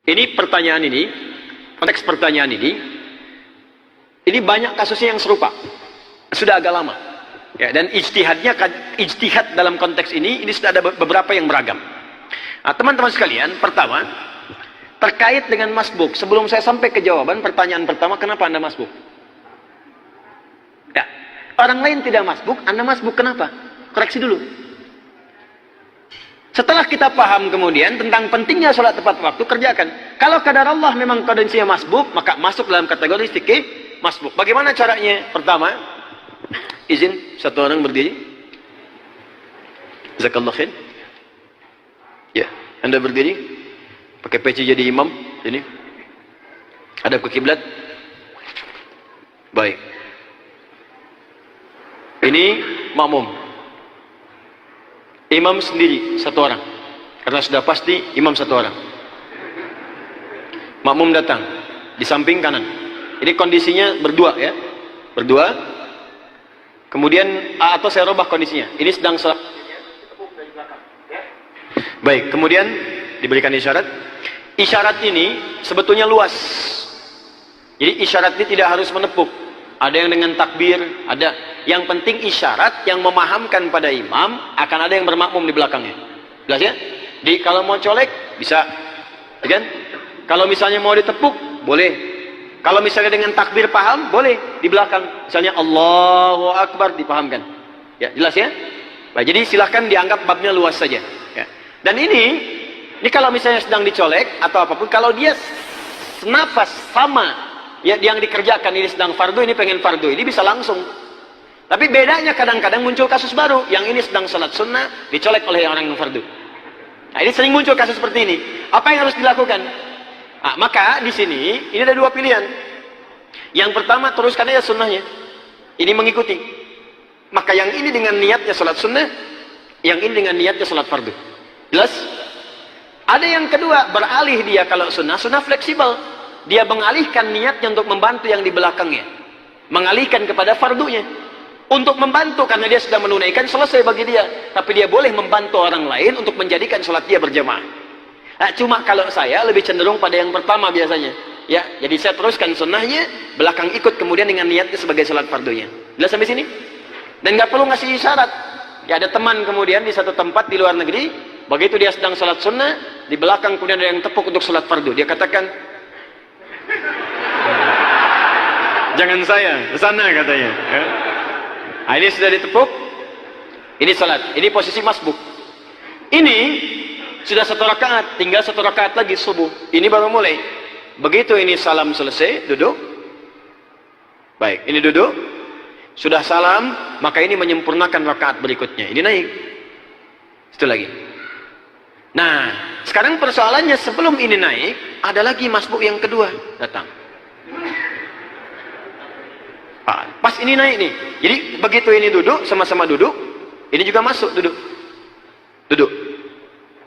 Ini pertanyaan ini, konteks pertanyaan ini banyak kasusnya yang serupa. Sudah agak lama. Ya, dan ijtihad dalam konteks ini sudah ada beberapa yang beragam. Nah, teman-teman sekalian, pertama, terkait dengan masbuk. Sebelum saya sampai ke jawaban, pertanyaan pertama, kenapa Anda masbuk? Ya, orang lain tidak masbuk, Anda masbuk, kenapa? Koreksi dulu. Setelah kita paham kemudian tentang pentingnya sholat tepat waktu, kerjakan. Kalau kadar Allah memang kondisinya masbuk, maka masuk dalam kategori fikih masbuk. Bagaimana caranya? Pertama, izin satu orang berdiri. Jazakallah khair. Ya, Anda berdiri, pakai peci jadi imam. Ini, hadap ke kiblat. Baik. Ini makmum. Imam sendiri satu orang, karena sudah pasti imam satu orang. Makmum datang di samping kanan. Ini kondisinya berdua, ya, berdua. Kemudian atau saya rubah kondisinya. Ini sedang sholat. Baik, kemudian diberikan isyarat. Isyarat ini sebetulnya luas. Jadi isyarat ini tidak harus menepuk. Ada yang dengan takbir, ada. Yang penting isyarat yang memahamkan pada imam, akan ada yang bermakmum di belakangnya. Jelas ya? Jadi kalau mau colek, bisa. Ya kan? Kalau misalnya mau ditepuk, boleh. Kalau misalnya dengan takbir paham, boleh. Di belakang. Misalnya Allahu Akbar, dipahamkan. Ya, jelas ya? Nah, jadi silahkan dianggap babnya luas saja. Ya. Dan ini kalau misalnya sedang dicolek, atau apapun, kalau dia senafas sama, ya, yang dikerjakan ini sedang fardu, ini pengen fardu, ini bisa langsung. Tapi bedanya kadang-kadang muncul kasus baru, yang ini sedang salat sunnah, dicolek oleh orang yang fardu. Nah, ini sering muncul kasus seperti ini. Apa yang harus dilakukan? Nah, maka di sini, ini ada dua pilihan. Yang pertama, teruskan aja sunnahnya. Ini mengikuti. Maka yang ini dengan niatnya salat sunnah, yang ini dengan niatnya salat fardu. Jelas? Ada yang kedua, beralih dia kalau sunnah fleksibel. Dia mengalihkan niatnya untuk membantu yang di belakangnya, mengalihkan kepada fardunya untuk membantu, karena dia sudah menunaikan, selesai bagi dia. Tapi dia boleh membantu orang lain untuk menjadikan sholat dia berjamaah. Nah, cuma kalau saya lebih cenderung pada yang pertama biasanya, ya. Jadi saya teruskan sunnahnya, belakang ikut kemudian dengan niatnya sebagai sholat fardunya. Jelas sampai sini? Dan nggak perlu ngasih isyarat. Ya, ada teman kemudian di satu tempat di luar negeri, begitu dia sedang sholat sunnah, di belakang kemudian ada yang tepuk untuk sholat fardu. Dia katakan, jangan saya, ke sana katanya. Ya. Nah, ini sudah ditepuk, ini salat, ini posisi masbuk. Ini sudah satu rakaat, tinggal satu rakaat lagi subuh. Ini baru mulai. Begitu ini salam selesai, duduk. Baik, ini duduk. Sudah salam, maka ini menyempurnakan rakaat berikutnya. Ini naik. Itu lagi. Nah, sekarang persoalannya sebelum ini naik, ada lagi masbuk yang kedua datang. Pas ini naik nih. Jadi begitu ini duduk, sama-sama duduk, ini juga masuk duduk. Duduk.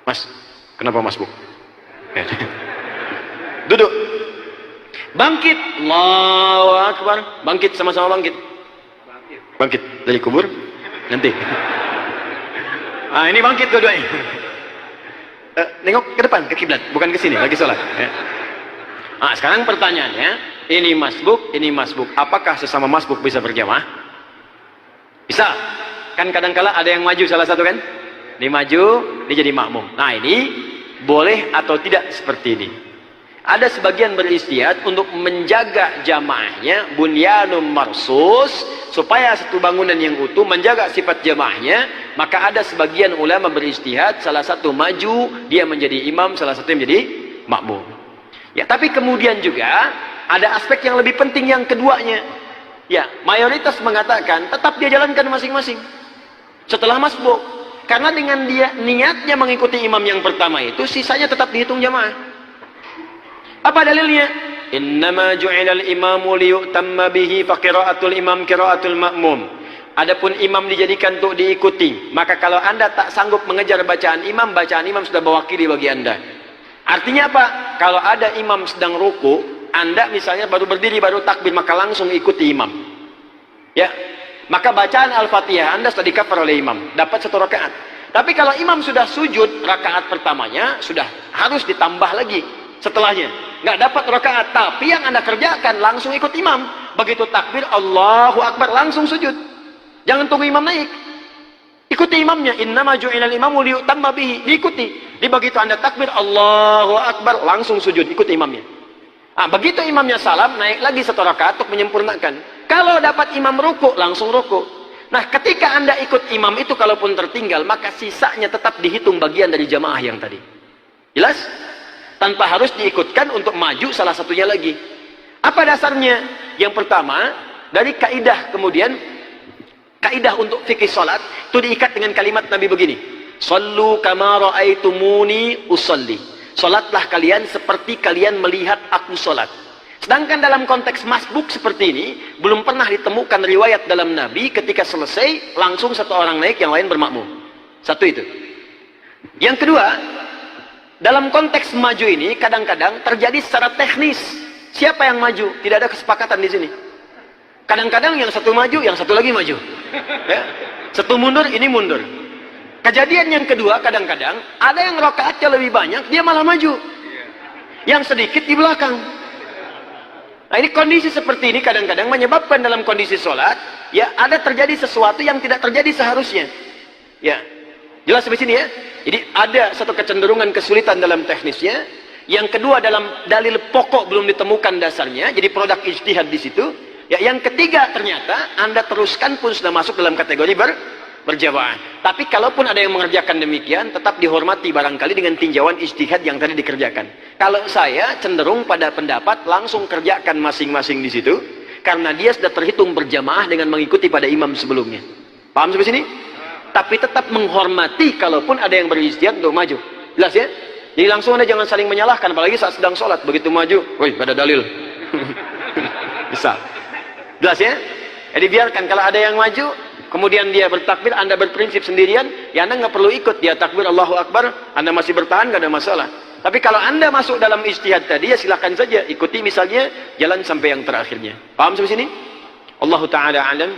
Mas, kenapa masbuk? Duduk. Bangkit. Allahu Akbar. Bangkit, sama-sama bangkit. Bangkit dari kubur. Nanti. Ah, ini bangkit dua-duanya. Nengok ke depan, ke kiblat, bukan ke sini, lagi sholat. Ya. Nah, sekarang pertanyaannya, ini masbuk. Apakah sesama masbuk bisa berjamaah? Bisa. Kan kadang-kala ada yang maju salah satu kan? Ini maju, dia jadi makmum. Nah, ini boleh atau tidak seperti ini. Ada sebagian beristihad untuk menjaga jamaahnya, bunyanum marsus, supaya satu bangunan yang utuh, menjaga sifat jamaahnya. Maka ada sebagian ulama beristihad, salah satu maju, dia menjadi imam, salah satu menjadi makmum. Ya, tapi kemudian juga ada aspek yang lebih penting yang keduanya. Ya, mayoritas mengatakan tetap dia jalankan masing-masing setelah masbuk. Karena dengan dia niatnya mengikuti imam yang pertama itu, sisanya tetap dihitung jamaah. Apa dalilnya? Innama ju'ilal imamu liyutamma bihi fa qira'atul imam qira'atul ma'mum. Adapun imam dijadikan untuk diikuti, maka kalau Anda tak sanggup mengejar bacaan imam sudah mewakili bagi Anda. Artinya apa? Kalau ada imam sedang ruku, Anda misalnya baru berdiri, baru takbir, maka langsung ikuti imam. Ya, maka bacaan Al-Fatihah Anda sudah di-cover oleh imam, dapat satu rakaat. Tapi kalau imam sudah sujud, rakaat pertamanya sudah harus ditambah lagi setelahnya. Nggak dapat rakaat, tapi yang Anda kerjakan langsung ikut imam. Begitu takbir Allahu Akbar langsung sujud. Jangan tunggu imam naik. Ikuti imamnya. Innama ju'ilal imamu liyutamma bihi. Diikuti. Di begitu Anda takbir Allahu Akbar langsung sujud, ikuti imamnya. Begitu imamnya salam, naik lagi satu rakaat untuk menyempurnakan. Kalau dapat imam ruku, langsung ruku. Nah, ketika Anda ikut imam itu kalaupun tertinggal, maka sisanya tetap dihitung bagian dari jamaah yang tadi. Jelas? Tanpa harus diikutkan untuk maju salah satunya lagi. Apa dasarnya? Yang pertama, dari kaidah kemudian, kaidah untuk fikih salat itu diikat dengan kalimat Nabi begini. Sallu kama ra'aitumuni usalli. Salatlah kalian seperti kalian melihat aku salat. Sedangkan dalam konteks masbuk seperti ini, belum pernah ditemukan riwayat dalam Nabi ketika selesai, langsung satu orang naik, yang lain bermakmum. Satu itu. Yang kedua, dalam konteks maju ini, kadang-kadang terjadi secara teknis. Siapa yang maju? Tidak ada kesepakatan di sini. Kadang-kadang yang satu maju, yang satu lagi maju. Ya. Satu mundur, ini mundur. Kejadian yang kedua, kadang-kadang ada yang rakaatnya lebih banyak, dia malah maju. Yang sedikit di belakang. Nah, ini kondisi seperti ini kadang-kadang menyebabkan dalam kondisi sholat, ya ada terjadi sesuatu yang tidak terjadi seharusnya. Ya, jelas di sini ya. Jadi ada satu kecenderungan kesulitan dalam teknisnya. Yang kedua, dalam dalil pokok belum ditemukan dasarnya, jadi produk ijtihad di situ. Ya, yang ketiga ternyata Anda teruskan pun sudah masuk dalam kategori berjamaah. Tapi kalaupun ada yang mengerjakan demikian, tetap dihormati barangkali dengan tinjauan ijtihad yang tadi dikerjakan. Kalau saya cenderung pada pendapat langsung kerjakan masing-masing di situ, karena dia sudah terhitung berjamaah dengan mengikuti pada imam sebelumnya. Paham sampai sini? Tapi tetap menghormati kalaupun ada yang berijtihad untuk maju. Jelas ya? Jadi langsung Anda jangan saling menyalahkan, apalagi saat sedang sholat. Begitu maju, woi, ada dalil. Bisa. Jelas ya? Jadi biarkan kalau ada yang maju, kemudian dia bertakbir, Anda berprinsip sendirian, ya Anda nggak perlu ikut. Dia takbir Allahu Akbar, Anda masih bertahan, nggak ada masalah. Tapi kalau Anda masuk dalam ijtihad tadi, ya silakan saja ikuti, misalnya jalan sampai yang terakhirnya. Paham sampai sini? Allahu taala alam.